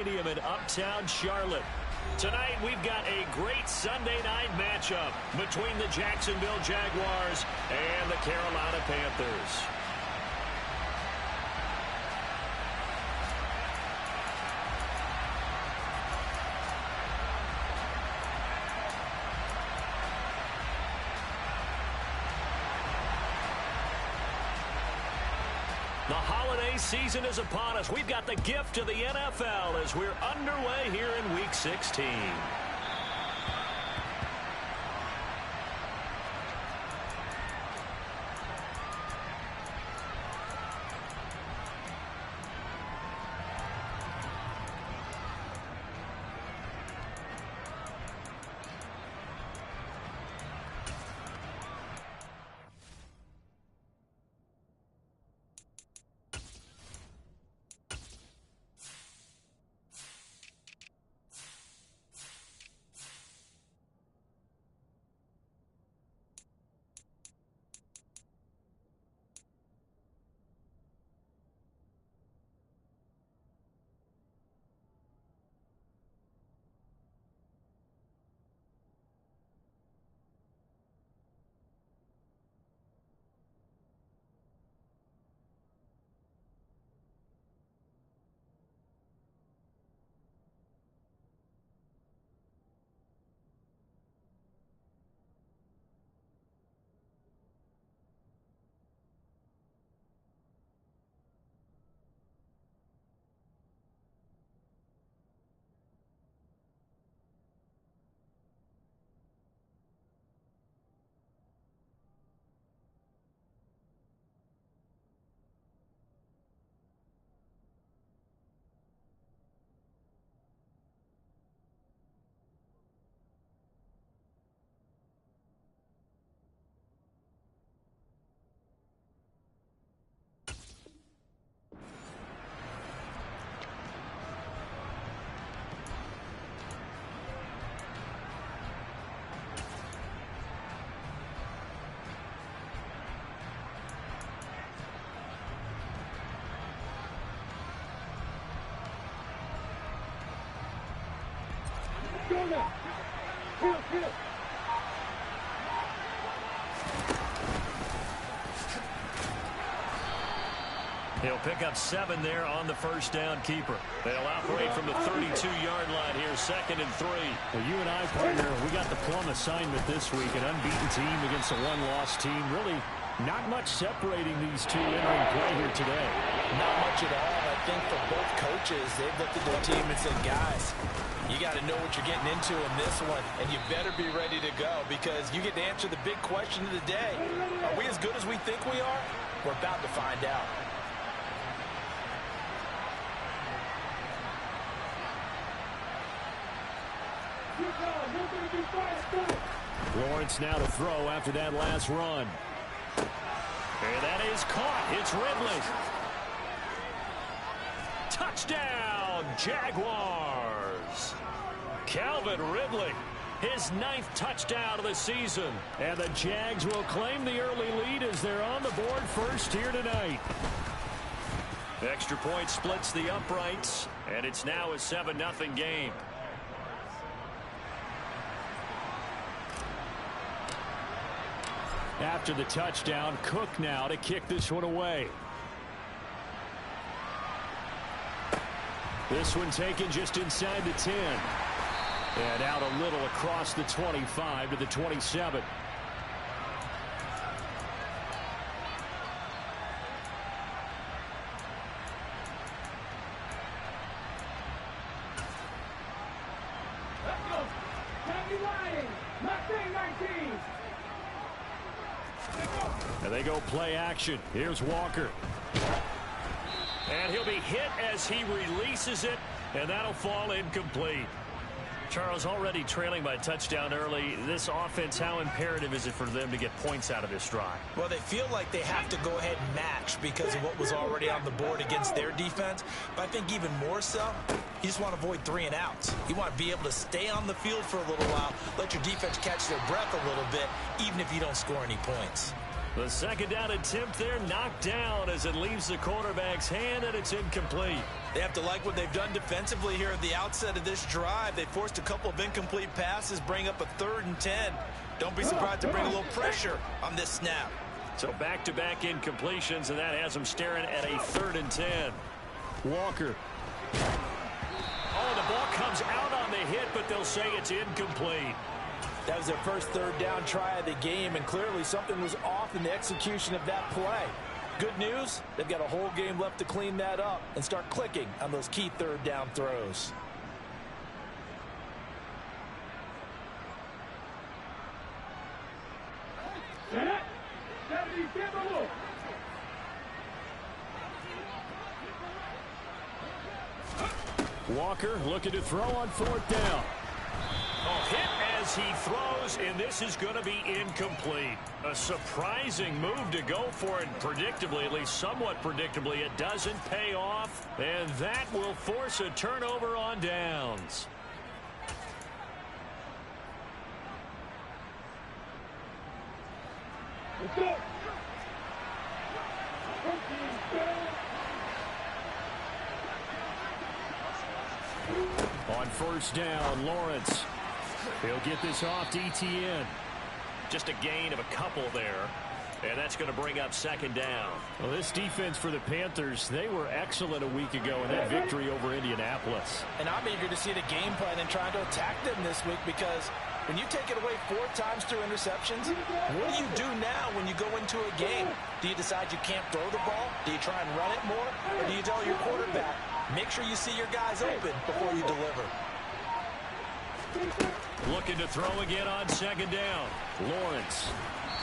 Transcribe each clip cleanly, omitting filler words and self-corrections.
Stadium in Uptown Charlotte. Tonight, we've got a great Sunday night matchup between the Jacksonville Jaguars and the Carolina Panthers. The holiday season is upon us. We've got the gift of the NFL as we're underway here in Week 16. He'll pick up 7 there on the first down keeper. They'll operate from the 32-yard line here, 2nd and 3. Well, you and I, partner, we got the plum assignment this week, an unbeaten team against a one-loss team. Really not much separating these two entering play here today. Not much at all. I think for both coaches, they've looked at their team and said, guys, you got to know what you're getting into in this one, and you better be ready to go because you get to answer the big question of the day. Are we as good as we think we are? We're about to find out. Lawrence now to throw after that last run. And that is caught. It's Ridley. Touchdown, Jaguars. Calvin Ridley, his 9th touchdown of the season. And the Jags will claim the early lead as they're on the board first here tonight. Extra point splits the uprights, and it's now a 7-0 game. After the touchdown, Cook now to kick this one away. This one taken just inside the 10. And out a little across the 25 to the 27. And they go play action. Here's Walker. And he'll be hit as he releases it, and that'll fall incomplete. Charles, already trailing by a touchdown early. This offense, how imperative is it for them to get points out of this drive? Well, they feel like they have to go ahead and match because of what was already on the board against their defense. But I think even more so, you just want to avoid 3 and outs. You want to be able to stay on the field for a little while, let your defense catch their breath a little bit, even if you don't score any points. The second down attempt there knocked down as it leaves the quarterback's hand, and it's incomplete. They have to like what they've done defensively here at the outset of this drive. They forced a couple of incomplete passes, bring up a 3rd and 10. Don't be surprised to bring a little pressure on this snap. So back-to-back incompletions, and that has them staring at a 3rd and 10. Walker. Oh, the ball comes out on the hit, but they'll say it's incomplete. That was their first 3rd down try of the game, and clearly something was off in the execution of that play. Good news, they've got a whole game left to clean that up and start clicking on those key 3rd down throws. Walker looking to throw on 4th down. Oh, hit as he throws, and this is going to be incomplete. A surprising move to go for it, predictably, at least somewhat predictably. It doesn't pay off, and that will force a turnover on downs. Let's go. On 1st down, Lawrence. He'll get this off to ETN. Just a gain of a couple there, and that's going to bring up 2nd down. Well, this defense for the Panthers, they were excellent a week ago in that victory over Indianapolis. And I'm eager to see the game plan and trying to attack them this week, because when you take it away 4 times through interceptions, what do you do now when you go into a game? Do you decide you can't throw the ball? Do you try and run it more? Or do you tell your quarterback, make sure you see your guys open before you deliver? Looking to throw again on 2nd down. Lawrence.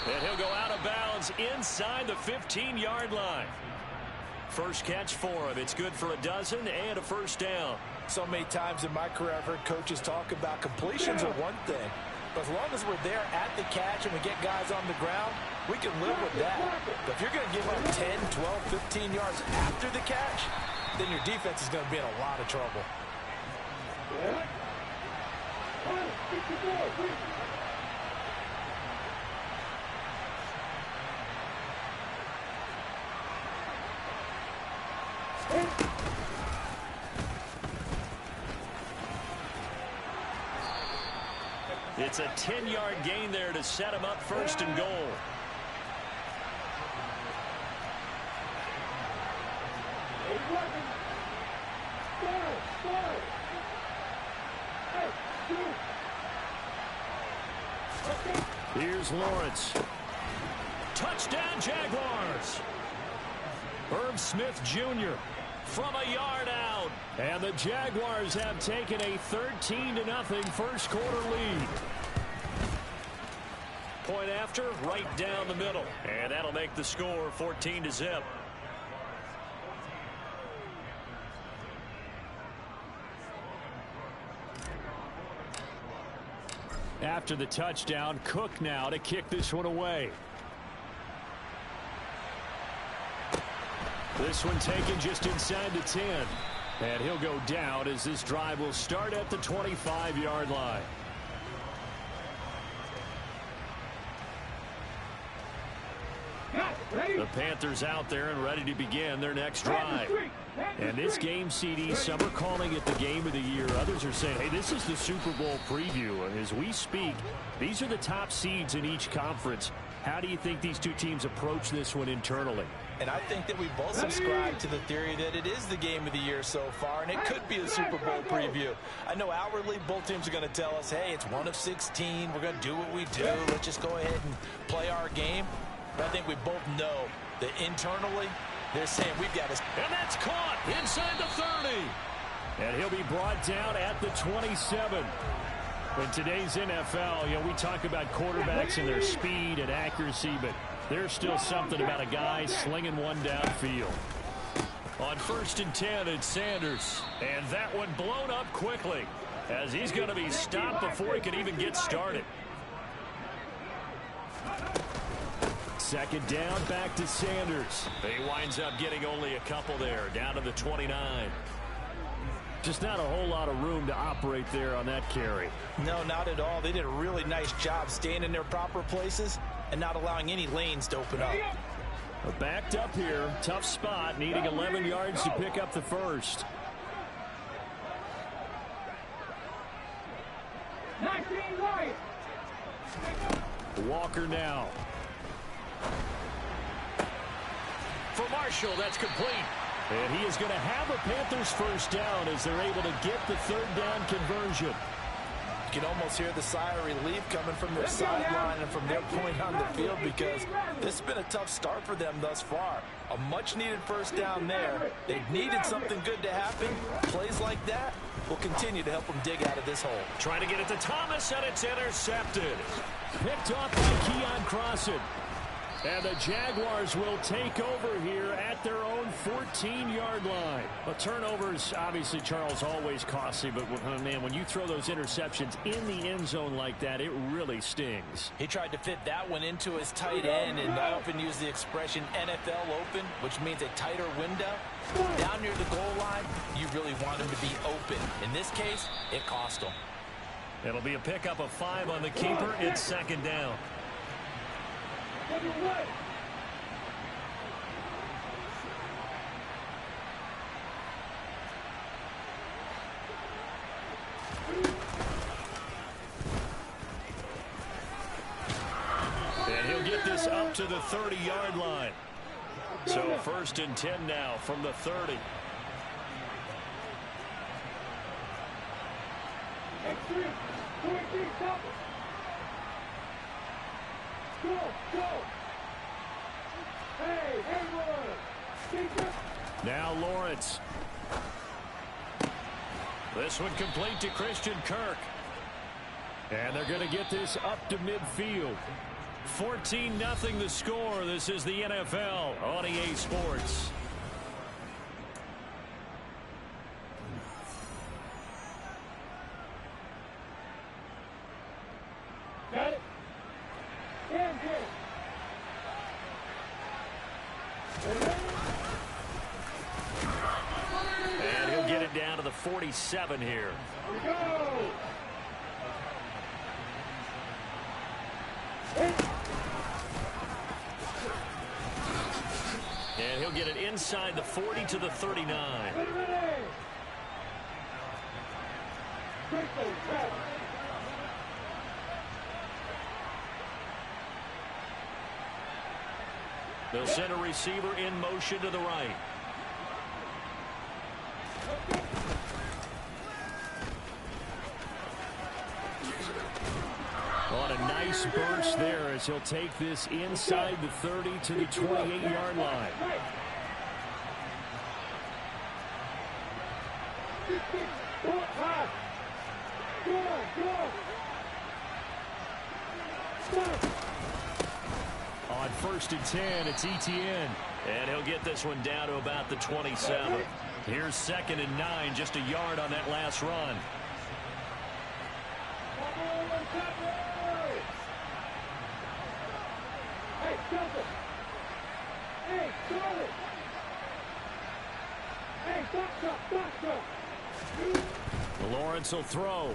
And he'll go out of bounds inside the 15-yard line. First catch for him. It's good for a dozen and a 1st down. So many times in my career I've heard coaches talk about completions are one thing, but as long as we're there at the catch and we get guys on the ground, we can live with that. But if you're going to give up 10, 12, 15 yards after the catch, then your defense is going to be in a lot of trouble. It's a 10-yard gain there to set him up 1st and goal. Here's Lawrence. Touchdown, Jaguars. Herb Smith Jr. from a yard out. And the Jaguars have taken a 13-0 first quarter lead. Point after, right down the middle. And that'll make the score 14-0. After the touchdown, Cook now to kick this one away. This one taken just inside the 10. And he'll go down as this drive will start at the 25-yard line. The Panthers out there and ready to begin their next drive. And this game, CD, some are calling it the game of the year. Others are saying, hey, this is the Super Bowl preview. And as we speak, these are the top seeds in each conference. How do you think these two teams approach this one internally? And I think that we both subscribe to the theory that it is the game of the year so far, and it could be a Super Bowl preview. I know outwardly both teams are going to tell us, hey, it's 1 of 16. We're going to do what we do. Let's just go ahead and play our game. But I think we both know that internally they're saying we've got to. And that's caught inside the 30. And he'll be brought down at the 27. In today's NFL, we talk about quarterbacks and their speed and accuracy, but there's still something about a guy slinging one downfield. On 1st and 10, it's Sanders. And that one blown up quickly as he's going to be stopped before he can even get started. 2nd down, back to Sanders. He winds up getting only a couple there, down to the 29. Just not a whole lot of room to operate there on that carry. No, not at all. They did a really nice job staying in their proper places and not allowing any lanes to open up. Backed up here. Tough spot. Needing 11 yards to pick up the first. 19 right. Walker now. For Marshall, that's complete. And he is going to have a Panthers first down as they're able to get the third down conversion. You can almost hear the sigh of relief coming from their sideline and from their point on the field, because this has been a tough start for them thus far. A much-needed first down there. They needed something good to happen. Plays like that will continue to help them dig out of this hole. Trying to get it to Thomas, and it's intercepted. Picked off by Keon Crossan. And the Jaguars will take over here at their own 14-yard line. But turnovers, obviously, Charles, always costly. But, man, when you throw those interceptions in the end zone like that, it really stings. He tried to fit that one into his tight end, and I often use the expression NFL open, which means a tighter window. Down near the goal line, you really want him to be open. In this case, it cost him. It'll be a pickup of 5 on the keeper. It's second down. And he'll get this up to the 30-yard line. So first and 10 now from the 30. Now Lawrence. This one complete to Christian Kirk. And they're going to get this up to midfield. 14-0 the score. This is the NFL on EA Sports. Got it. And he'll get it down to the 47 here. And he'll get it inside the 40 to the 39. They'll send a receiver in motion to the right. On a nice burst there as he'll take this inside the 30 to the 28-yard line. On first and 10, it's ETN. And he'll get this one down to about the 27. Here's second and 9, just a yard on that last run. Lawrence will throw.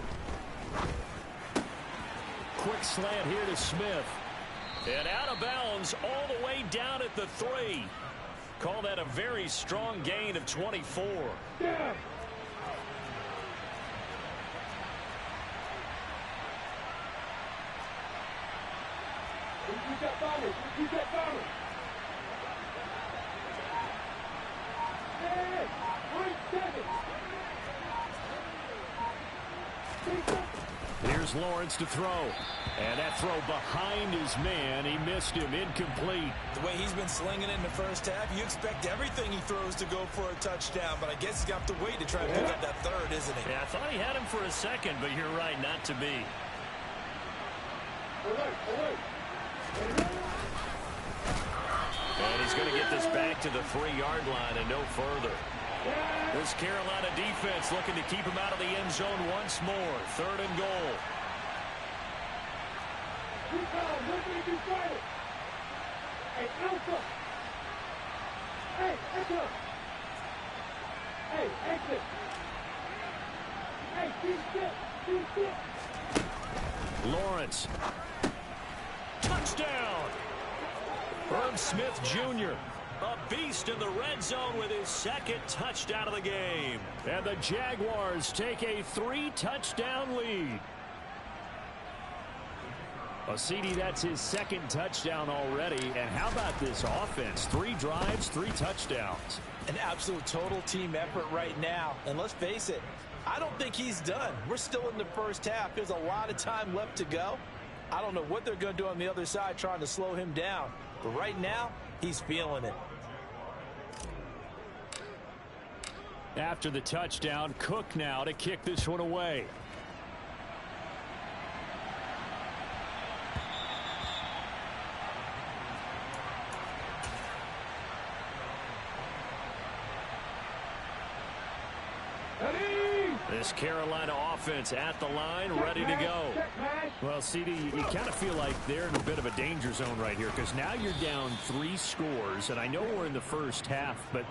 Quick slant here to Smith. And out of bounds all the way down at the 3. Call that a very strong gain of 24. Yeah. Here's Lawrence to throw. And that throw behind his man. He missed him. Incomplete. The way he's been slinging it in the first half, you expect everything he throws to go for a touchdown, but I guess he's got to wait to try and pick up that third, isn't he? Yeah, I thought he had him for a second, but you're right, not to be. And he's going to get this back to the 3-yard line and no further. This Carolina defense looking to keep him out of the end zone once more. Third and goal. Lawrence. Touchdown! Herb Smith Jr., a beast in the red zone with his second touchdown of the game. And the Jaguars take a 3-touchdown lead. Well, CD, that's his second touchdown already. And how about this offense? 3 drives, 3 touchdowns. An absolute total team effort right now. And let's face it, I don't think he's done. We're still in the first half. There's a lot of time left to go. I don't know what they're going to do on the other side trying to slow him down. But right now, he's feeling it. After the touchdown, Cook now to kick this one away. This Carolina offense at the line, ready to go. Well, CD, you kind of feel like they're in a bit of a danger zone right here because now you're down 3 scores, and I know we're in the first half, but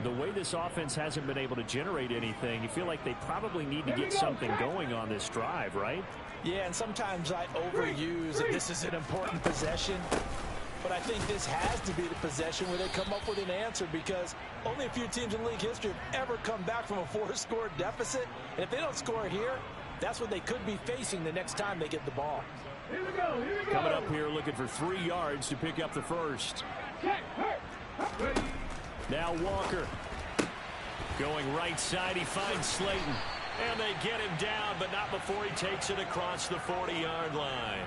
the way this offense hasn't been able to generate anything, you feel like they probably need to get something going on this drive, right? Yeah, and sometimes I overuse that this is an important possession. But I think this has to be the possession where they come up with an answer because only a few teams in league history have ever come back from a 4-score deficit. And if they don't score here, that's what they could be facing the next time they get the ball. Here we go. Here we go. Coming up here looking for 3 yards to pick up the first. Now Walker. Going right side, he finds Slayton. And they get him down, but not before he takes it across the 40-yard line.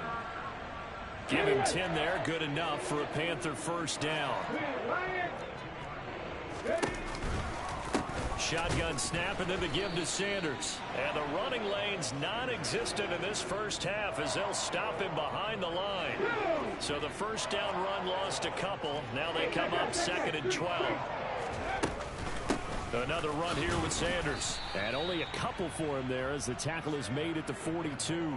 Give him 10 there, good enough for a Panther first down. Shotgun snap and then the give to Sanders. And the running lane's non-existent in this first half as they'll stop him behind the line. So the first down run lost a couple. Now they come up 2nd and 12. Another run here with Sanders. And only a couple for him there as the tackle is made at the 42.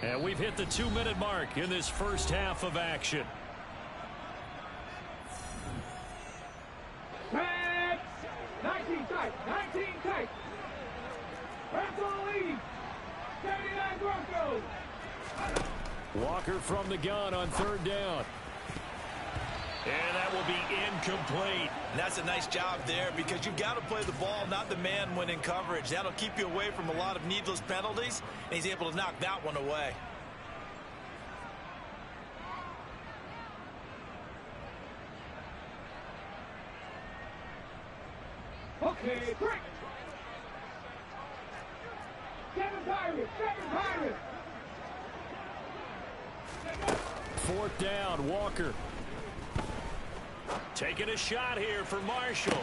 And we've hit the 2-minute mark in this first half of action. Pass. 19 tight. 19 tight. Rams on the lead. 79 Broncos. Walker from the gun on 3rd down. And that will be incomplete. And that's a nice job there because you've got to play the ball, not the man when in coverage. That'll keep you away from a lot of needless penalties, and he's able to knock that one away. Okay, quick. 7 Pirates. 7 Pirates. 4th down, Walker. Taking a shot here for Marshall.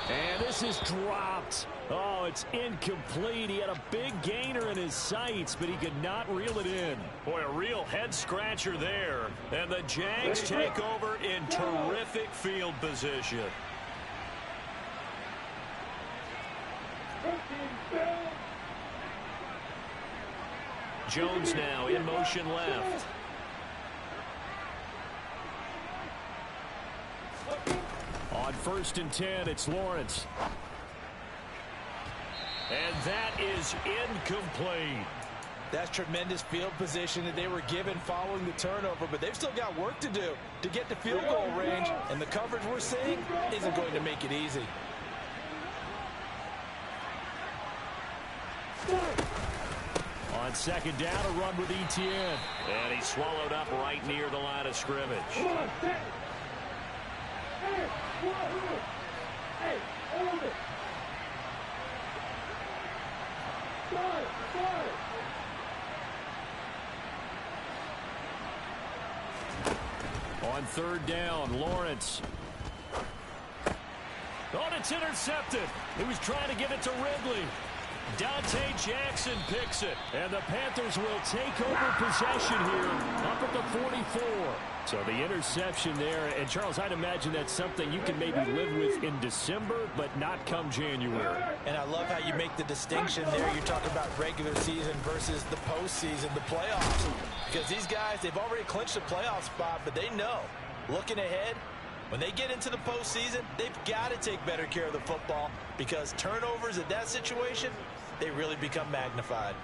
And this is dropped. Oh, it's incomplete. He had a big gainer in his sights, but he could not reel it in. Boy, a real head-scratcher there. And the Jags take over in terrific field position. Jones now in motion left. On 1st and 10, it's Lawrence. And that is incomplete. That's tremendous field position that they were given following the turnover, but they've still got work to do to get to field goal range, and the coverage we're seeing isn't going to make it easy. On 2nd down, a run with Etienne. And he's swallowed up right near the line of scrimmage. Hey, hold it. Start. On 3rd down, Lawrence. Oh, it's intercepted. He was trying to give it to Ridley. Dante Jackson picks it. And the Panthers will take over possession here up at the 44. So the interception there. And, Charles, I'd imagine that's something you can maybe live with in December, but not come January. And I love how you make the distinction there. You're talking about regular season versus the postseason, the playoffs. Because these guys, they've already clinched a playoff spot, but they know, looking ahead, When they get into the postseason, they've got to take better care of the football because turnovers in that situation, they really become magnified.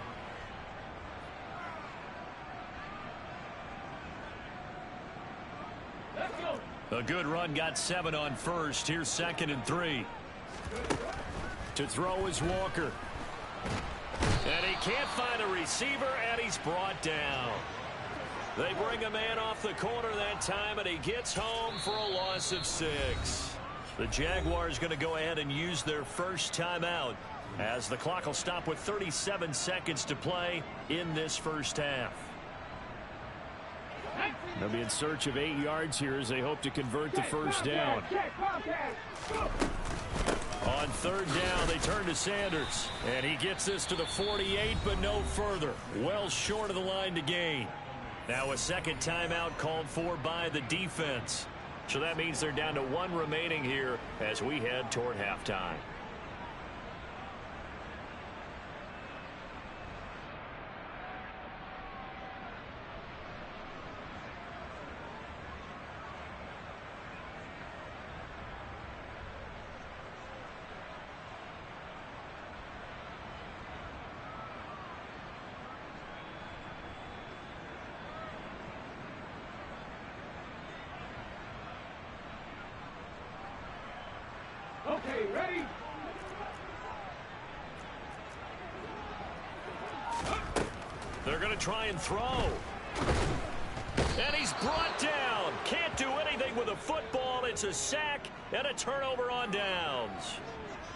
A good run got 7 on first. Here's 2nd and 3. To throw is Walker. And he can't find a receiver, and he's brought down. They bring a man off the corner that time, and he gets home for a loss of 6. The Jaguars going to go ahead and use their first timeout as the clock will stop with 37 seconds to play in this first half. They'll be in search of 8 yards here as they hope to convert the first down. On 3rd down, they turn to Sanders. And he gets this to the 48, but no further. Well short of the line to gain. Now a second timeout called for by the defense. So that means they're down to 1 remaining here as we head toward halftime. Okay, ready? They're going to try and throw. And he's brought down. Can't do anything with a football. It's a sack and a turnover on downs.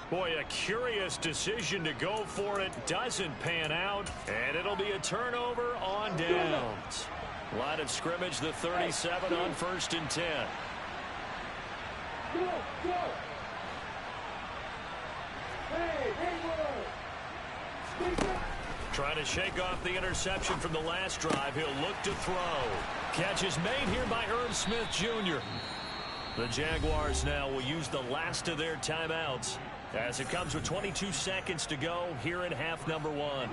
Boy, a curious decision to go for it. Doesn't pan out. And it'll be a turnover on downs. Line of scrimmage, the 37 on 1st and 10. Go, go. Trying to shake off the interception from the last drive. He'll look to throw. Catch is made here by Herb Smith Jr. The Jaguars now will use the last of their timeouts as it comes with 22 seconds to go here in half number 1.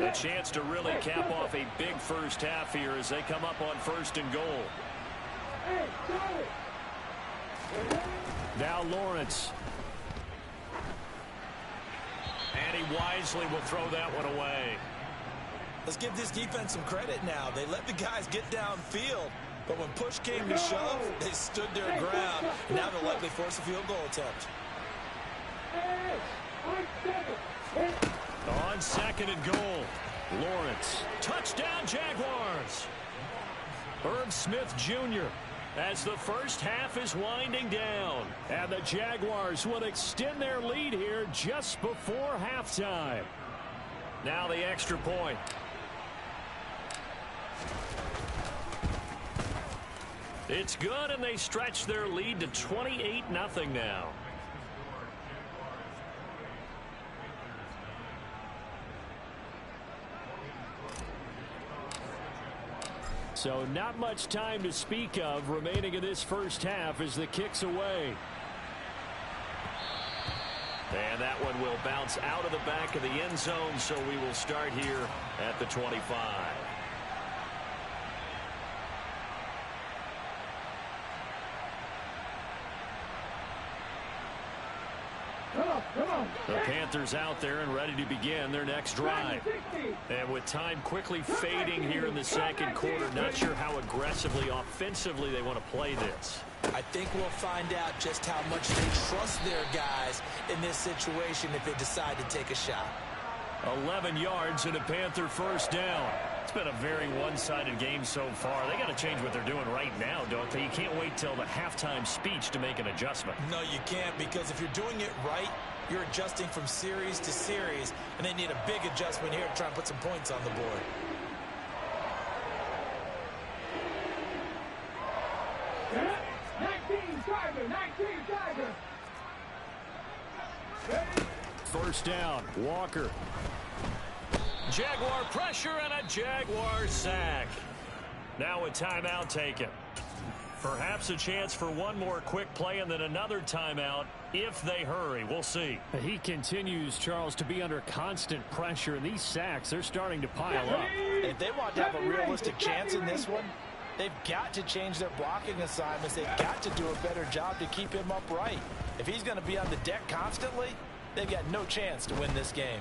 A chance to really cap off a big first half here as they come up on 1st and goal. Now Lawrence. And he wisely will throw that one away. Let's give this defense some credit now. They let the guys get downfield, but when push came to shove, they stood their ground. And now they'll likely force a field goal attempt. On 2nd and goal, Lawrence. Touchdown, Jaguars. Herb Smith Jr. as the first half is winding down. And the Jaguars will extend their lead here just before halftime. Now the extra point. It's good, and they stretch their lead to 28-0 now. So not much time to speak of remaining in this first half as the kick's away. And that one will bounce out of the back of the end zone, so we will start here at the 25. The Panthers out there and ready to begin their next drive. And with time quickly fading here in the second quarter, not sure how aggressively, offensively they want to play this. I think we'll find out just how much they trust their guys in this situation if they decide to take a shot. 11 yards and a Panther first down. It's been a very one-sided game so far. They got to change what they're doing right now, don't they? You can't wait till the halftime speech to make an adjustment. No, you can't, because if you're doing it right, you're adjusting from series to series, and they need a big adjustment here to try and put some points on the board. First down, Walker. Jaguar pressure and a Jaguar sack. Now a timeout taken. Perhaps a chance for one more quick play and then another timeout if they hurry. We'll see. He continues, Charles, to be under constant pressure, and these sacks are starting to pile up. If they want to have a realistic chance in this one, They've got to change their blocking assignments. They've got to do a better job to keep him upright. If he's going to be on the deck constantly, they've got no chance to win this game.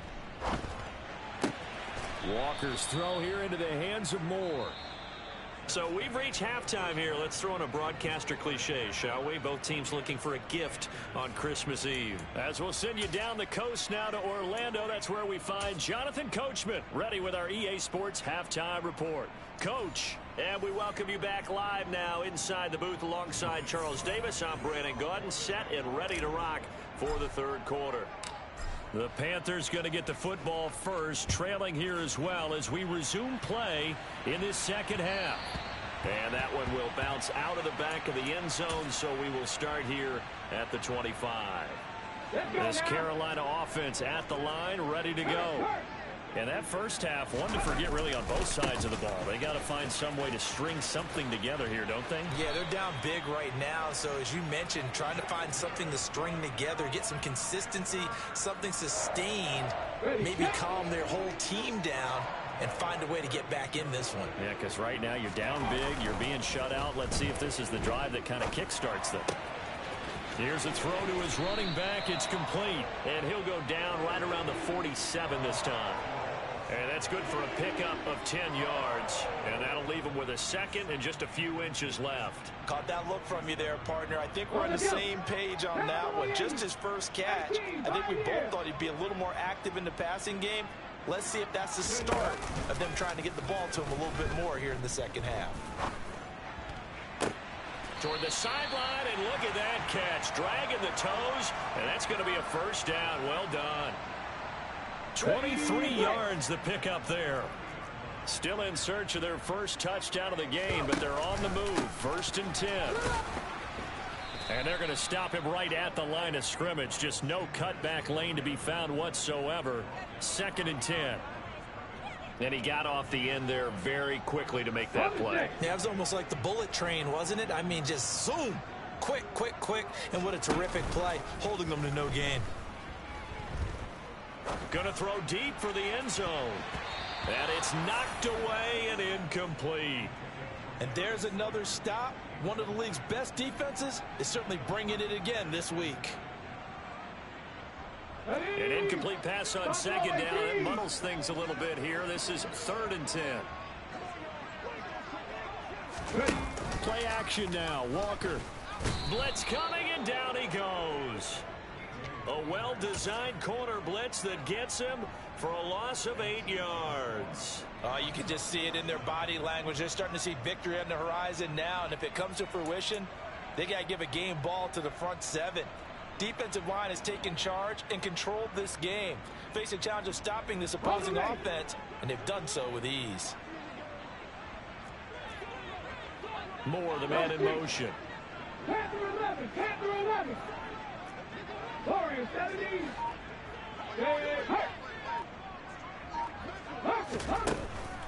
Walker's throw here into the hands of Moore. So we've reached halftime here. Let's throw in a broadcaster cliche, shall we? Both teams looking for a gift on Christmas Eve. As we'll send you down the coast now to Orlando, that's where we find Jonathan Coachman, ready with our EA Sports Halftime Report. Coach, and we welcome you back live now inside the booth alongside Charles Davis. I'm Brandon Gaudin, set and ready to rock for the third quarter. The Panthers going to get the football first, trailing here as well as we resume play in this second half. And that one will bounce out of the back of the end zone, so we will start here at the 25. This Carolina offense at the line, ready to go. And that first half, one to forget really on both sides of the ball. They got to find some way to string something together here, don't they? Yeah, they're down big right now. So as you mentioned, trying to find something to string together, get some consistency, something sustained, maybe calm their whole team down and find a way to get back in this one. Yeah, because right now you're down big, you're being shut out. Let's see if this is the drive that kind of kickstarts them. Here's a throw to his running back. It's complete. And he'll go down right around the 47 this time. And that's good for a pickup of 10 yards. And that'll leave him with a second and just a few inches left. Caught that look from you there, partner. I think we're on the same page on that one. Just his first catch. I think we both thought he'd be a little more active in the passing game. Let's see if that's the start of them trying to get the ball to him a little bit more here in the second half. Toward the sideline, and look at that catch. Dragging the toes, and that's going to be a first down. Well done. 23 yards the pickup there. Still in search of their first touchdown of the game, but they're on the move. 1st and 10. And they're going to stop him right at the line of scrimmage. Just no cutback lane to be found whatsoever. 2nd and 10. And he got off the end there very quickly to make that play. Yeah, it was almost like the bullet train, wasn't it? I mean, just zoom. Quick, quick, quick. And what a terrific play, holding them to no gain. Going to throw deep for the end zone. And it's knocked away and incomplete. And there's another stop. One of the league's best defenses is certainly bringing it again this week. An incomplete pass on second down. It muddles things a little bit here. This is 3rd and 10. Play action now. Walker. Blitz coming, and down he goes. A well-designed corner blitz that gets him for a loss of 8 yards. You can just see it in their body language. They're starting to see victory on the horizon now, and if it comes to fruition, they got to give a game ball to the front 7. Defensive line has taken charge and controlled this game. Face a challenge of stopping this opposing offense, and they've done so with ease. Moore, the man in motion. Panther 11, Panther 11. Warriors 17.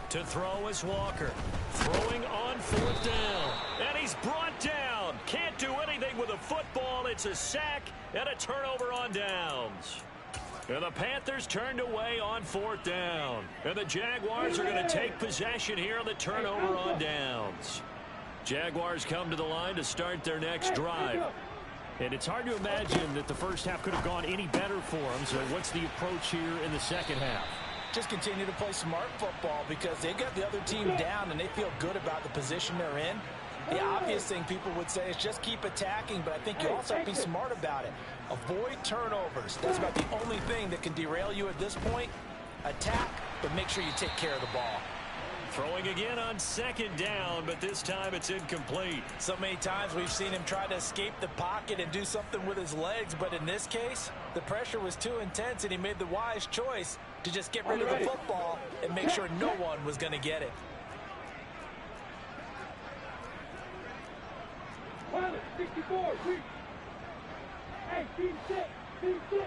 To throw is Walker. Throwing on 4th down. And he's brought down. Can't do anything with a football. It's a sack and a turnover on downs. And the Panthers turned away on 4th down. And the Jaguars are going to take possession here on the turnover on downs. Jaguars come to the line to start their next drive. And it's hard to imagine that the first half could have gone any better for them. So what's the approach here in the second half? Just continue to play smart football because they got the other team down and they feel good about the position they're in. The obvious thing people would say is just keep attacking, but I think you also have to be smart about it. Avoid turnovers. That's about the only thing that can derail you at this point. Attack, but make sure you take care of the ball. Throwing again on 2nd down, but this time it's incomplete. So many times we've seen him try to escape the pocket and do something with his legs, but in this case, the pressure was too intense and he made the wise choice to just get rid of the football and make sure no one was going to get it. 64, quick. Hey, team 6, team 6.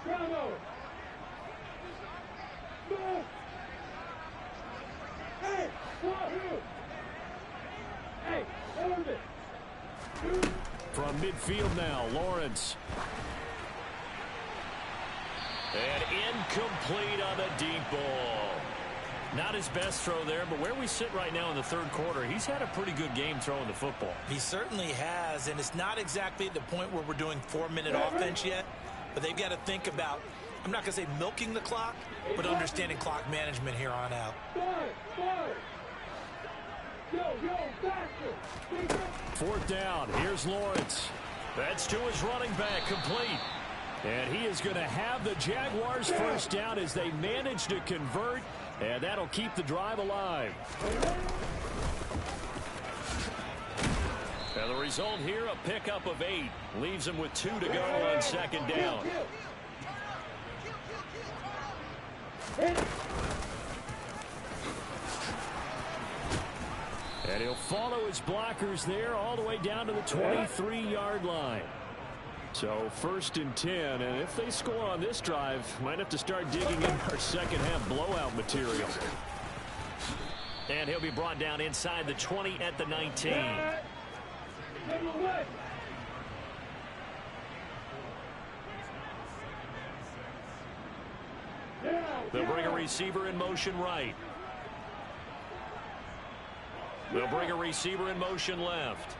Bravo. Go. Hey, Wahoo! Hey, hold it! From midfield now, Lawrence. And incomplete on the deep ball. Not his best throw there, but where we sit right now in the third quarter, he's had a pretty good game throwing the football. He certainly has, and it's not exactly at the point where we're doing 4-minute offense yet, but they've got to think about, I'm not going to say milking the clock, but understanding clock management here on out. Fourth down. Here's Lawrence. That's to his running back, complete. And he is going to have the Jaguars first down as they manage to convert, and that'll keep the drive alive. And the result here, a pickup of 8. Leaves him with 2 to go on second down. And he'll follow his blockers there all the way down to the 23-yard line. So 1st and 10, and if they score on this drive, might have to start digging in our second half blowout material. And he'll be brought down inside the 20 at the 19. They'll bring a receiver in motion right. They'll bring a receiver in motion left.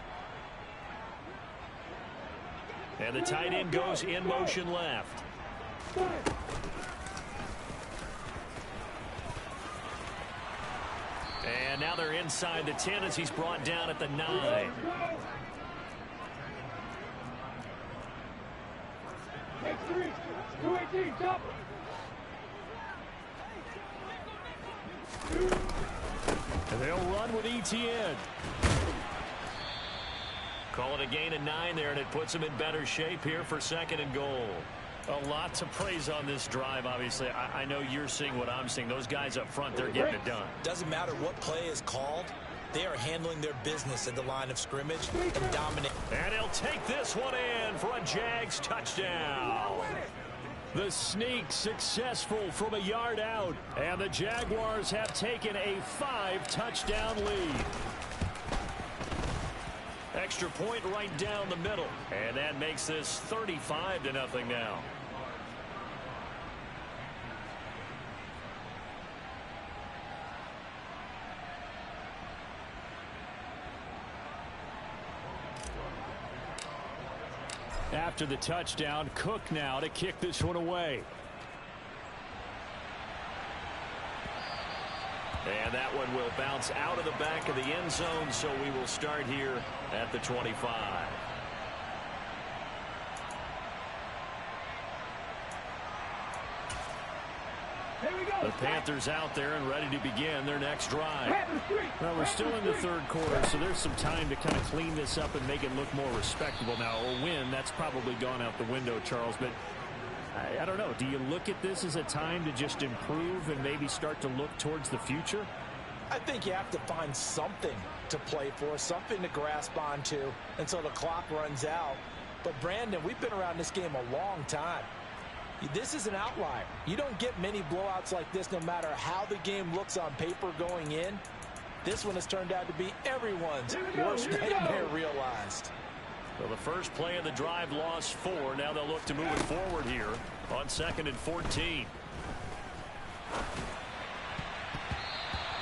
And the tight end goes in motion left. And now they're inside the 10 as he's brought down at the 9. And they'll run with ETN. Call it a gain of 9 there, and it puts them in better shape here for 2nd and goal. A lot to praise on this drive, obviously. I know you're seeing what I'm seeing. Those guys up front, they're getting it done. Doesn't matter what play is called. They are handling their business at the line of scrimmage and dominate. And he'll take this one in for a Jags touchdown. The sneak successful from a yard out. And the Jaguars have taken a 5-touchdown lead. Extra point right down the middle. And that makes this 35-0 now. After the touchdown, Cook now to kick this one away. And that one will bounce out of the back of the end zone, so we will start here at the 25. The Panthers out there and ready to begin their next drive. Well, we're still in the third quarter, so there's some time to kind of clean this up and make it look more respectable now. A win, that's probably gone out the window, Charles, but I don't know. Do you look at this as a time to just improve and maybe start to look towards the future? I think you have to find something to play for, something to grasp onto until the clock runs out. But, Brandon, we've been around this game a long time. This is an outlier. You don't get many blowouts like this no matter how the game looks on paper going in. This one has turned out to be everyone's worst nightmare realized. Well, the first play of the drive lost 4. Now they'll look to move it forward here on 2nd and 14.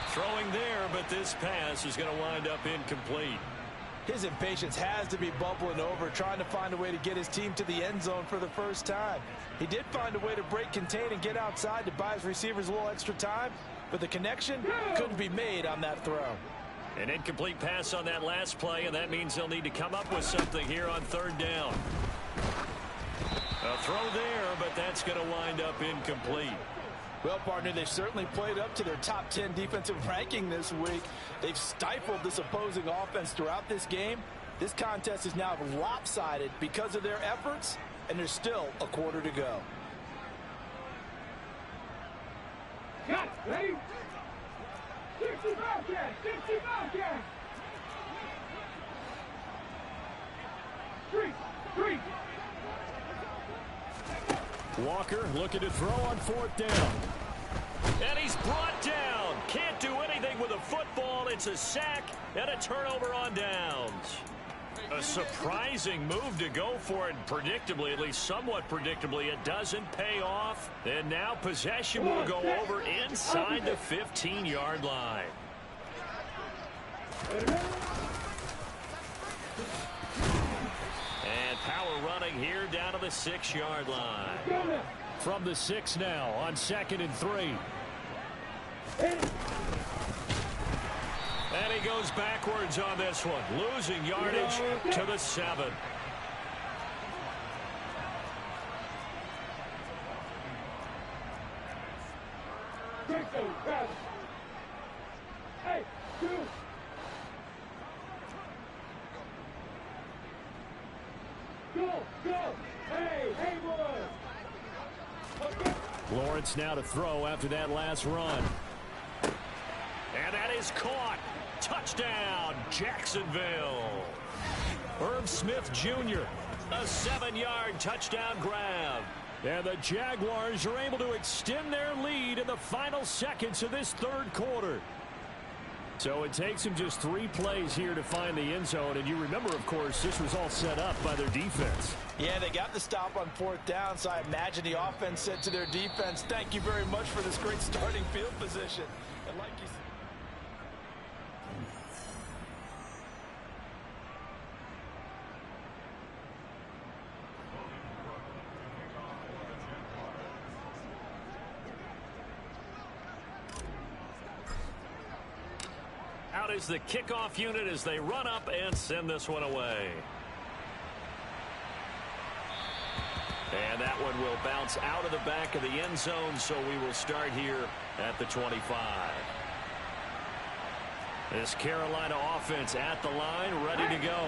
Throwing there, but this pass is going to wind up incomplete. His impatience has to be bubbling over, trying to find a way to get his team to the end zone for the first time. He did find a way to break contain and get outside to buy his receivers a little extra time, but the connection couldn't be made on that throw. An incomplete pass on that last play, and that means they'll need to come up with something here on 3rd down. A throw there, but that's going to wind up incomplete. Well, partner, they've certainly played up to their top 10 defensive ranking this week. They've stifled this opposing offense throughout this game. This contest is now lopsided because of their efforts, and there's still a quarter to go. Got it, ready? 60 Bobcats, 60 Bobcats. 3. Walker looking to throw on 4th down. And he's brought down. Can't do anything with a football. It's a sack and a turnover on downs. A surprising move to go for it. Predictably, at least somewhat predictably, it doesn't pay off. And now possession will go over inside the 15-yard line. And power running here down to the 6-yard line. From the 6 now on 2nd and 3. And he goes backwards on this one, losing yardage to the 7. Lawrence now to throw after that last run. And that is caught. Touchdown, Jacksonville. Irv Smith Jr., a 7-yard touchdown grab. And the Jaguars are able to extend their lead in the final seconds of this 3rd quarter. So it takes them just 3 plays here to find the end zone. And you remember, of course, this was all set up by their defense. Yeah, they got the stop on 4th down, so I imagine the offense said to their defense, thank you very much for this great starting field position. And like you said, out is the kickoff unit as they run up and send this one away. And that one will bounce out of the back of the end zone, so we will start here at the 25. This Carolina offense at the line, ready to go.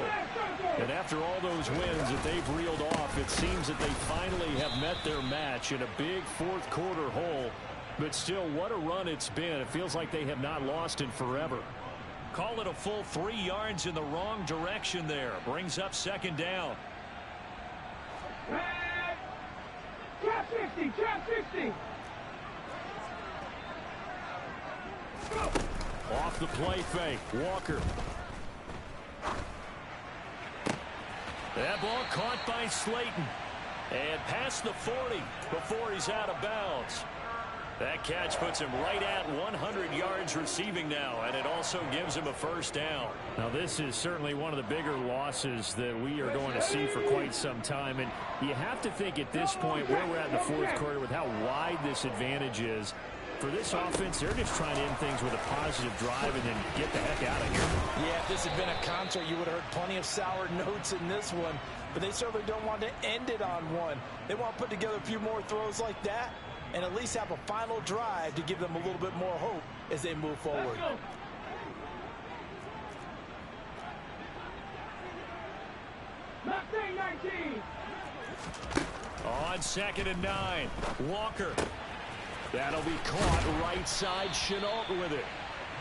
And after all those wins that they've reeled off, it seems that they finally have met their match in a big 4th quarter hole. But still, what a run it's been. It feels like they have not lost in forever. Call it a full 3 yards in the wrong direction there. Brings up 2nd down. Trap 60, trap 60. Off the play fake, Walker. That ball caught by Slayton. And past the 40 before he's out of bounds. That catch puts him right at 100 yards receiving now, and it also gives him a 1st down. Now, this is certainly one of the bigger losses that we are going to see for quite some time. And you have to think at this point where we're at in the 4th quarter with how wide this advantage is. For this offense, they're just trying to end things with a positive drive and then get the heck out of here. Yeah, if this had been a concert, you would have heard plenty of sour notes in this one. But they certainly don't want to end it on one. They want to put together a few more throws like that and at least have a final drive to give them a little bit more hope as they move forward. On 2nd and 9, Walker. That'll be caught right side, Chenault with it.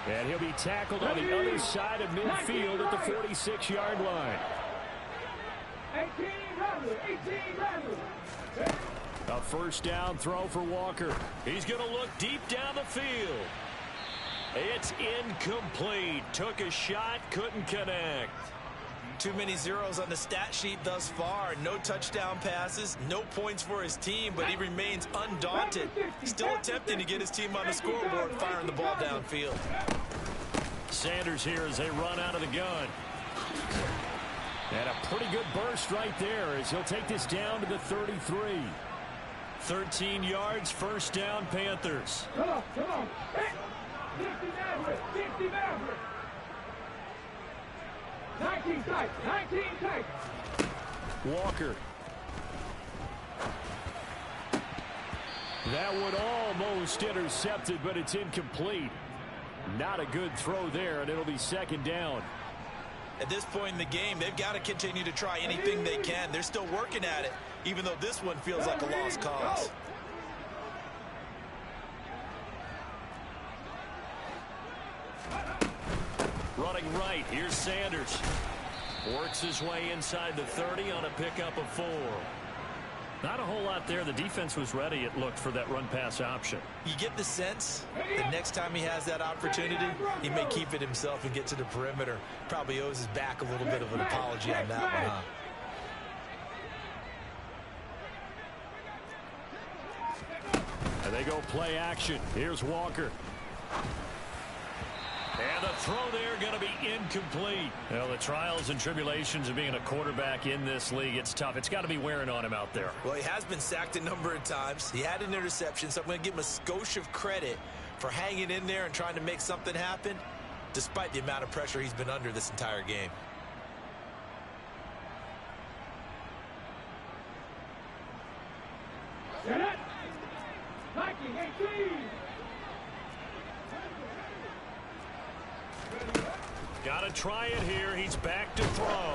And he'll be tackled on the other side of midfield at the 46-yard line. 18 A 1st down throw for Walker. He's going to look deep down the field. It's incomplete. Took a shot, couldn't connect. Too many zeros on the stat sheet thus far. No touchdown passes, no points for his team, but he remains undaunted. Still attempting to get his team on the scoreboard, firing the ball downfield. Sanders here as they run out of the gun. And a pretty good burst right there as he'll take this down to the 33. 13 yards, 1st down, Panthers. Come on, come on. 60 Maverick, 60 Maverick. 19 tight, 19 tight. Walker. That would almost intercepted, but it's incomplete. Not a good throw there, and it'll be 2nd down. At this point in the game, they've got to continue to try anything they can. They're still working at it, even though this one feels like a lost cause. Running right, here's Sanders. Works his way inside the 30 on a pickup of 4. Not a whole lot there. The defense was ready, it looked, for that run-pass option. You get the sense that next time he has that opportunity, he may keep it himself and get to the perimeter. Probably owes his back a little bit of an apology on that one, huh? And they go play action. Here's Walker. And the throw there going to be incomplete. Well, the trials and tribulations of being a quarterback in this league, it's tough. It's got to be wearing on him out there. Well, he has been sacked a number of times. He had an interception, so I'm going to give him a skosh of credit for hanging in there and trying to make something happen, despite the amount of pressure he's been under this entire game. Set it. 19-18. Got to try it here. He's back to throw.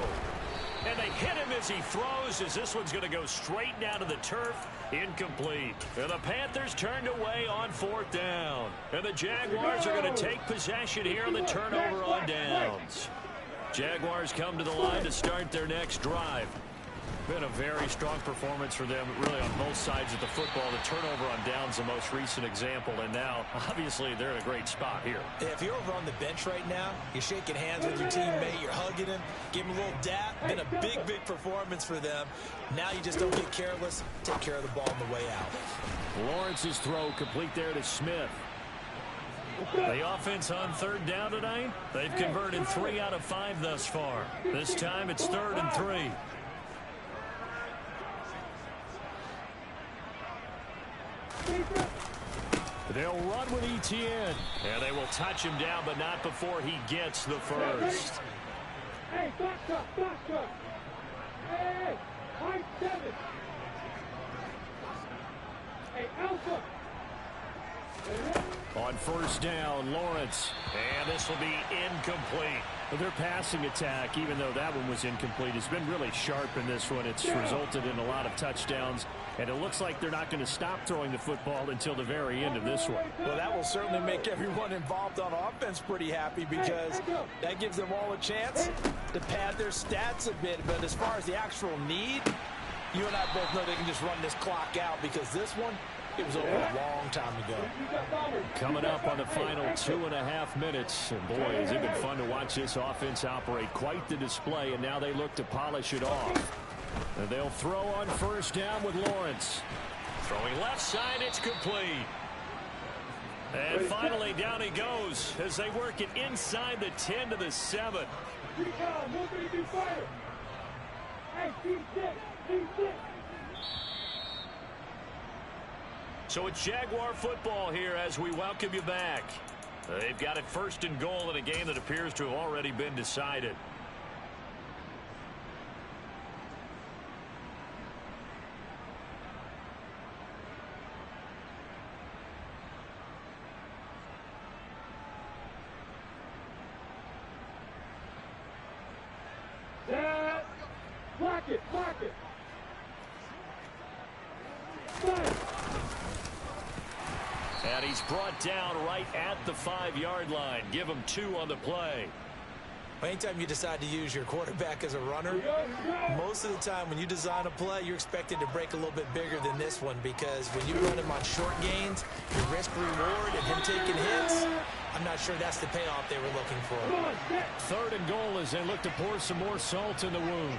And they hit him as he throws, as this one's going to go straight down to the turf. Incomplete. And the Panthers turned away on 4th down. And the Jaguars are going to take possession here on the turnover on downs. Jaguars come to the line to start their next drive. Been a very strong performance for them, really, on both sides of the football. The turnover on downs, the most recent example, and now, obviously, they're in a great spot here. If you're over on the bench right now, you're shaking hands with your teammate, you're hugging him, give him a little dap. Been a big, big performance for them. Now you just don't get careless. Take care of the ball on the way out. Lawrence's throw complete there to Smith. The offense on 3rd down tonight, they've converted 3 out of 5 thus far. This time it's 3rd and 3. They'll run with Etienne. And they will touch him down, but not before he gets the first. Hey, back up. Hey, high 7. Hey, Alpha. On 1st down, Lawrence. And this will be incomplete. Their passing attack, even though that one was incomplete, has been really sharp in this one. It's resulted in a lot of touchdowns, and it looks like they're not going to stop throwing the football until the very end of this one. Well, that will certainly make everyone involved on offense pretty happy, because that gives them all a chance to pad their stats a bit. But as far as the actual need, you and I both know they can just run this clock out, because this one, it was over a long time ago. Coming up on the final 2.5 minutes. And boy, has it been fun to watch this offense operate. Quite the display, and now they look to polish it off. And they'll throw on 1st down with Lawrence. Throwing left side, it's complete. And finally, down he goes as they work it inside the 10 to the 7. So it's Jaguar football here as we welcome you back. They've got it 1st and goal in a game that appears to have already been decided. Block it. And he's brought down right at the 5-yard line. Give him 2 on the play. Anytime you decide to use your quarterback as a runner, most of the time when you design a play, you're expected to break a little bit bigger than this one, because when you run him on short gains, your risk-reward and him taking hits, I'm not sure that's the payoff they were looking for. 3rd and goal as they look to pour some more salt in the wound.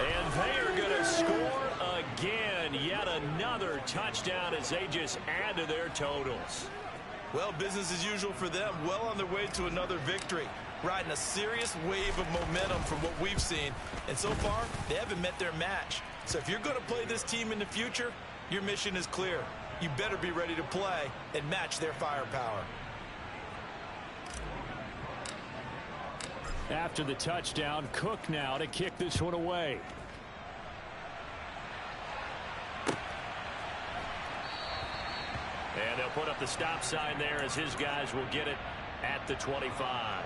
And they are going to score again. Yet another touchdown as they just add to their totals. Well, business as usual for them. Well on their way to another victory. Riding a serious wave of momentum from what we've seen. And so far, they haven't met their match. So if you're going to play this team in the future, your mission is clear. You better be ready to play and match their firepower. After the touchdown, Cook now to kick this one away. And they'll put up the stop sign there as his guys will get it at the 25.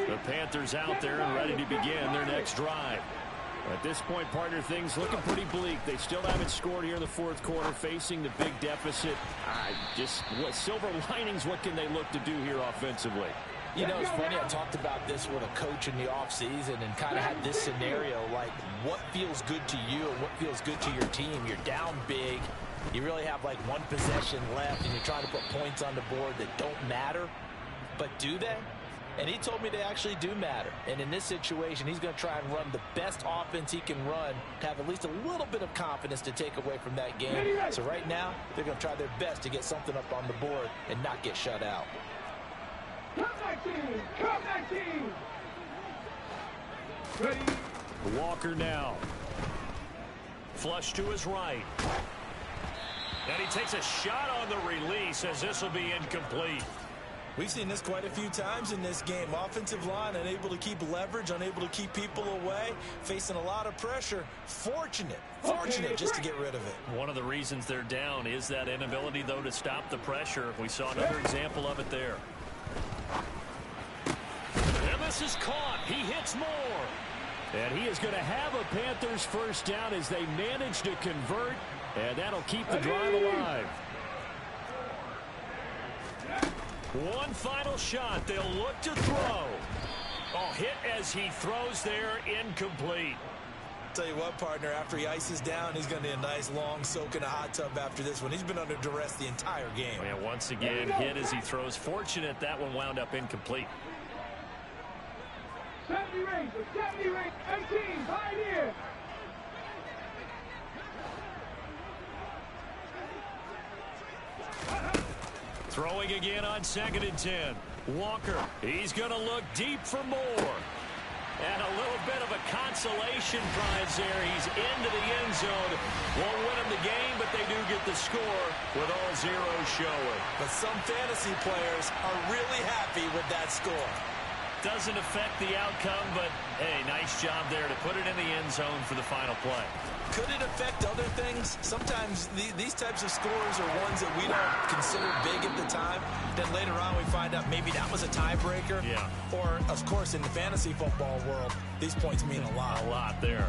The Panthers out there and ready to begin their next drive. At this point, partner, things looking pretty bleak. They still haven't scored here in the fourth quarter, facing the big deficit. What silver linings, what can they look to do here offensively? You know, it's funny, I talked about this with a coach in the offseason and kind of had this scenario, like what feels good to you and what feels good to your team. You're down big. You really have like one possession left, and you're trying to put points on the board that don't matter. But do they? And he told me they actually do matter. And in this situation, he's going to try and run the best offense he can run to have at least a little bit of confidence to take away from that game. So right now, they're going to try their best to get something up on the board and not get shut out. Come back team! Come back team! Ready? Walker now. Flush to his right. And he takes a shot on the release as this will be incomplete. We've seen this quite a few times in this game. Offensive line unable to keep leverage, unable to keep people away, facing a lot of pressure. Fortunate just to get rid of it. One of the reasons they're down is that inability, though, to stop the pressure. We saw another example of it there. And this is caught. He hits more. And he is going to have a Panthers first down as they manage to convert, and that'll keep the drive alive. One final shot. They'll look to throw. Oh, hit as he throws there, incomplete. Tell you what, partner, after he ices down, he's going to need a nice long soak in a hot tub after this one. He's been under duress the entire game. And once again, hit as he throws. Fortunate that one wound up incomplete. 70 range, 18, right here. Throwing again on 2nd and 10. Walker, he's going to look deep for more. And a little bit of a consolation prize there. He's into the end zone. Won't win him the game, but they do get the score with all zeros showing. But some fantasy players are really happy with that score. Doesn't affect the outcome, but, hey, nice job there to put it in the end zone for the final play. Could it affect other things? Sometimes these types of scores are ones that we don't consider big at the time. Then later on we find out maybe that was a tiebreaker. Yeah. Or, of course, in the fantasy football world, these points mean a lot. A lot there.